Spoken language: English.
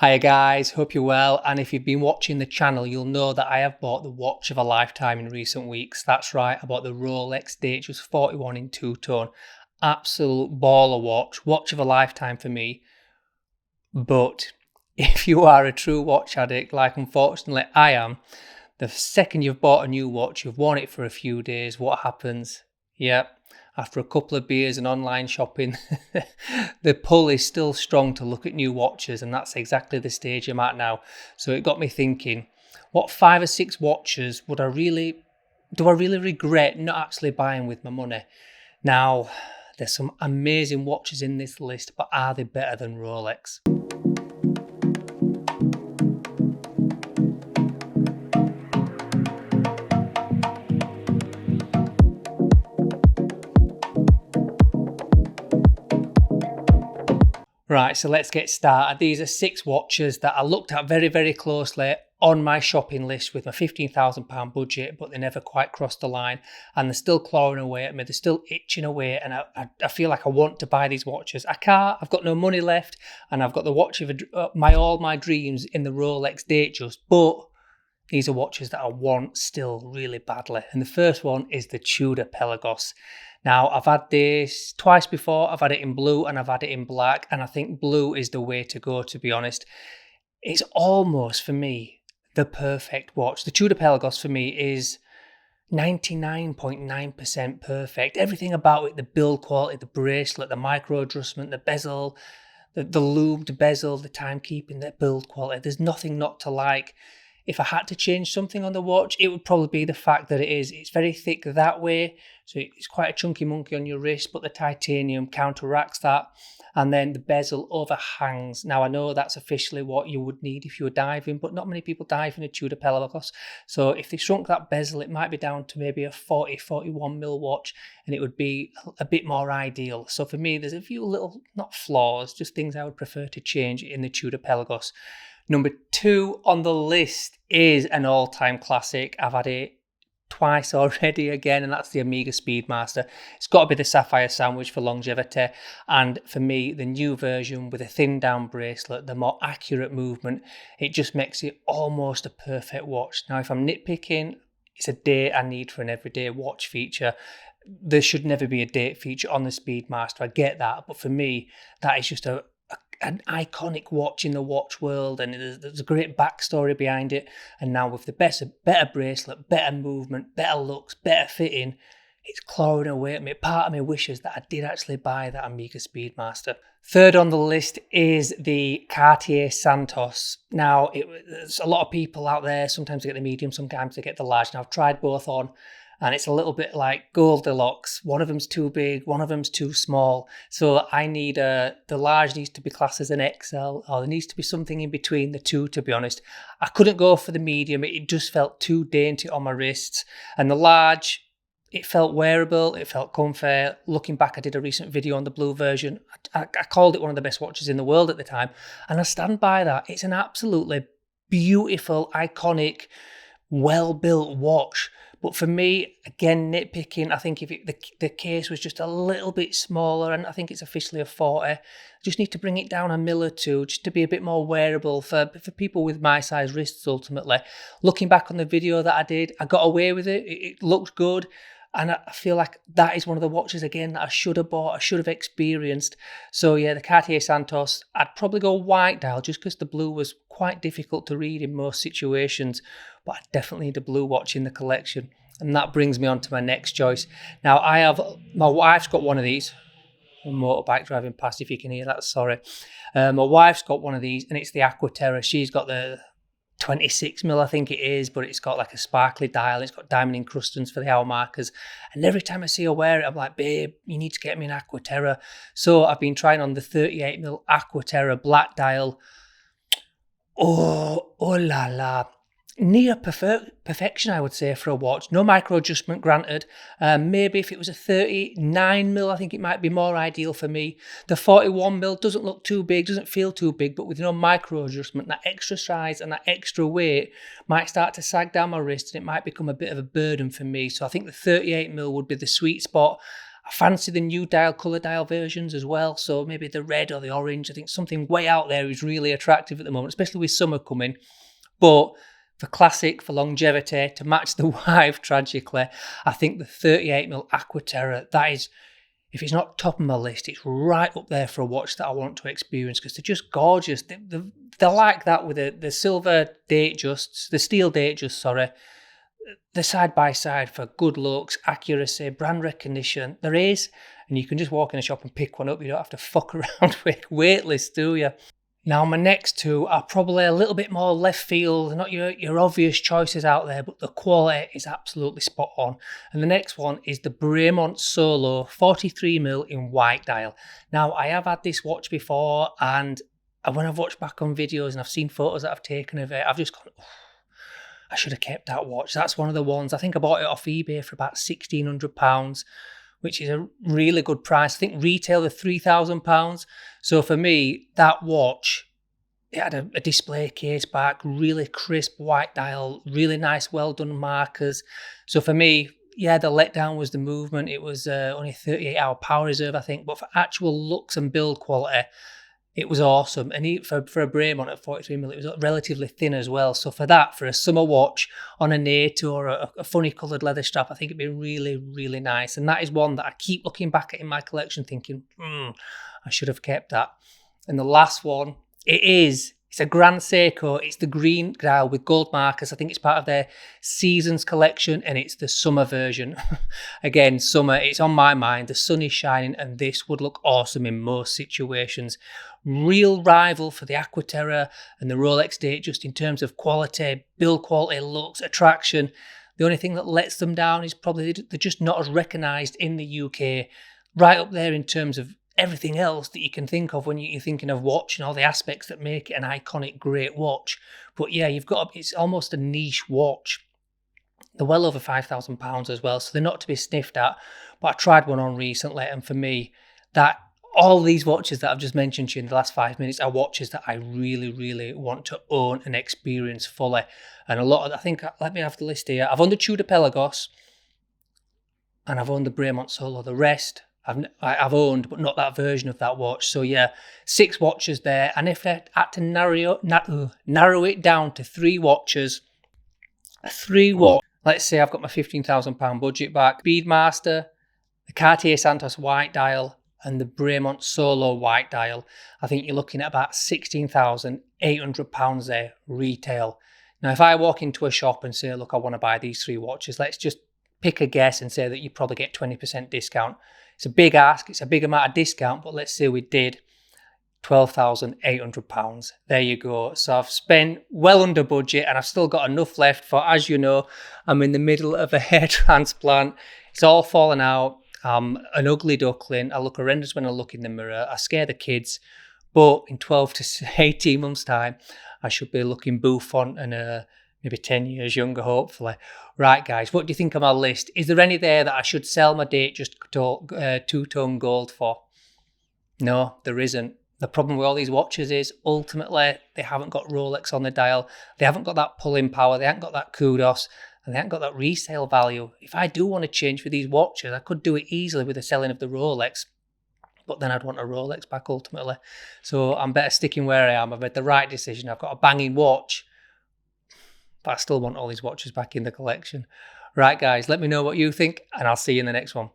Hiya guys, hope you're well, and if you've been watching the channel you'll know that I have bought the watch of a lifetime in recent weeks. That's right, I bought the Rolex Datejust 41 in two-tone. Absolute baller watch of a lifetime for me. But if you are a true watch addict, like unfortunately I am, the second you've bought a new watch, you've worn it for a few days, what happens? Yep, after a couple of beers and online shopping, the pull is still strong to look at new watches, and that's exactly the stage I'm at now. So it got me thinking, what 5 or 6 watches do I really regret not actually buying with my money? Now, there's some amazing watches in this list, but are they better than Rolex? Right, so let's get started. These are 6 watches that I looked at very, very closely on my shopping list with my £15,000 budget, but they never quite crossed the line, and they're still clawing away at me. They're still itching away, and I feel like I want to buy these watches. I can't. I've got no money left, and I've got the watch of all my dreams in the Rolex Datejust, but these are watches that I want still really badly. And the first one is the Tudor Pelagos. Now, I've had this twice before. I've had it in blue and I've had it in black. And I think blue is the way to go, to be honest. It's almost, for me, the perfect watch. The Tudor Pelagos, for me, is 99.9% perfect. Everything about it, the build quality, the bracelet, the micro adjustment, the bezel, the lubed bezel, the timekeeping, the build quality. There's nothing not to like. If I had to change something on the watch, it would probably be the fact that it's very thick that way. So it's quite a chunky monkey on your wrist, but the titanium counteracts that. And then the bezel overhangs. Now, I know that's officially what you would need if you were diving, but not many people dive in a Tudor Pelagos. So if they shrunk that bezel, it might be down to maybe a 41mm watch, and it would be a bit more ideal. So for me, there's a few little, not flaws, just things I would prefer to change in the Tudor Pelagos. Number 2 on the list is an all-time classic. I've had it twice already again, and that's the Omega Speedmaster. It's got to be the Sapphire Sandwich for longevity, and for me, the new version with a thin down bracelet, the more accurate movement, it just makes it almost a perfect watch. Now, if I'm nitpicking, it's a date I need for an everyday watch feature. There should never be a date feature on the Speedmaster, I get that, but for me, that is just an iconic watch in the watch world, and there's a great backstory behind it. And now with the better bracelet, better movement, better looks, better fitting, it's clawing away at me. Part of me wishes that I did actually buy that Omega Speedmaster. Third on the list is the Cartier Santos. Now, there's a lot of people out there, sometimes they get the medium, sometimes they get the large. Now, I've tried both on, and it's a little bit like Goldilocks. One of them's too big, one of them's too small. So I need the large needs to be classed as an XL, or there needs to be something in between the two, to be honest. I couldn't go for the medium. It just felt too dainty on my wrists. And the large, it felt wearable, it felt comfy. Looking back, I did a recent video on the blue version. I called it one of the best watches in the world at the time, and I stand by that. It's an absolutely beautiful, iconic, well-built watch. But for me, again, nitpicking, I think if the case was just a little bit smaller, and I think it's officially a 40, I just need to bring it down a mil or two just to be a bit more wearable for people with my size wrists, ultimately. Looking back on the video that I did, I got away with it. It looked good. And I feel like that is one of the watches, again, that I should have bought, I should have experienced. So yeah, the Cartier Santos, I'd probably go white dial just because the blue was quite difficult to read in most situations. But I definitely need a blue watch in the collection. And that brings me on to my next choice. Now, my wife's got one of these. A motorbike driving past, if you can hear that, sorry. My wife's got one of these, and it's the Aqua Terra. She's got the 26mm, I think it is, but it's got like a sparkly dial. It's got diamond encrustings for the hour markers. And every time I see her wear it, I'm like, babe, you need to get me an Aqua Terra. So I've been trying on the 38mm Aqua Terra black dial. Oh la la. Near perfection, I would say, for a watch. No micro adjustment granted. Maybe if it was a 39mm, I think it might be more ideal for me. The 41mm doesn't look too big, doesn't feel too big, but with no micro adjustment, that extra size and that extra weight might start to sag down my wrist, and it might become a bit of a burden for me. So I think the 38mm would be the sweet spot. I fancy the new colour dial versions as well. So maybe the red or the orange. I think something way out there is really attractive at the moment, especially with summer coming. But for classic, for longevity, to match the wife, tragically, I think the 38mm Aqua Terra, that is, if it's not top of my list, it's right up there for a watch that I want to experience because they're just gorgeous. They're like that with the silver Datejusts, the steel Datejust, sorry. They're side by side for good looks, accuracy, brand recognition. There is, and you can just walk in a shop and pick one up. You don't have to fuck around with waitlist, do you? Now, my next two are probably a little bit more left field. They're not your obvious choices out there, but the quality is absolutely spot on. And the next one is the Bremont Solo 43mm in white dial. Now, I have had this watch before, and when I've watched back on videos and I've seen photos that I've taken of it, I've just gone, oh, I should have kept that watch. That's one of the ones. I think I bought it off eBay for about £1,600, which is a really good price. I think retail are £3,000. So for me, that watch, it had a display case back, really crisp white dial, really nice, well done markers. So for me, yeah, the letdown was the movement. It was only 38-hour power reserve, I think. But for actual looks and build quality, it was awesome. And for a Bremont at 43mm, it was relatively thin as well. So for that, for a summer watch on a NATO or a funny coloured leather strap, I think it'd be really, really nice. And that is one that I keep looking back at in my collection thinking, I should have kept that. And the last one, it's a Grand Seiko. It's the green dial with gold markers. I think it's part of their Seasons collection, and it's the summer version. Again, summer, it's on my mind. The sun is shining, and this would look awesome in most situations. Real rival for the Aqua Terra and the Rolex Datejust in terms of quality, build quality, looks, attraction. The only thing that lets them down is probably they're just not as recognised in the UK. Right up there in terms of everything else that you can think of when you're thinking of watch and all the aspects that make it an iconic, great watch. But yeah, it's almost a niche watch. They're well over £5,000 as well, so they're not to be sniffed at. But I tried one on recently, and for me, that all these watches that I've just mentioned to you in the last 5 minutes are watches that I really, really want to own and experience fully. And a lot of, let me have the list here. I've owned the Tudor Pelagos, and I've owned the Bremont Solo. The rest I've owned, but not that version of that watch. So yeah, 6 watches there. And if I had to narrow it down to 3 watches, let's say I've got my £15,000 budget back. Speedmaster, the Cartier Santos white dial, and the Bremont Solo white dial. I think you're looking at about £16,800 there, retail. Now, if I walk into a shop and say, look, I want to buy these 3 watches, let's just pick a guess and say that you probably get 20% discount. It's a big ask, it's a big amount of discount, but let's say we did £12,800. There you go. So I've spent well under budget, and I've still got enough left for, as you know, I'm in the middle of a hair transplant. It's all fallen out. I'm an ugly duckling. I look horrendous when I look in the mirror. I scare the kids. But in 12 to 18 months' time, I should be looking bouffant and maybe 10 years younger, hopefully. Right, guys, what do you think of my list? Is there any there that I should sell my Datejust two-tone gold for? No, there isn't. The problem with all these watches is ultimately they haven't got Rolex on the dial. They haven't got that pulling power. They haven't got that kudos. And they haven't got that resale value. If I do want to change for these watches, I could do it easily with the selling of the Rolex. But then I'd want a Rolex back ultimately. So I'm better sticking where I am. I've made the right decision. I've got a banging watch. But I still want all these watches back in the collection. Right, guys, let me know what you think, and I'll see you in the next one.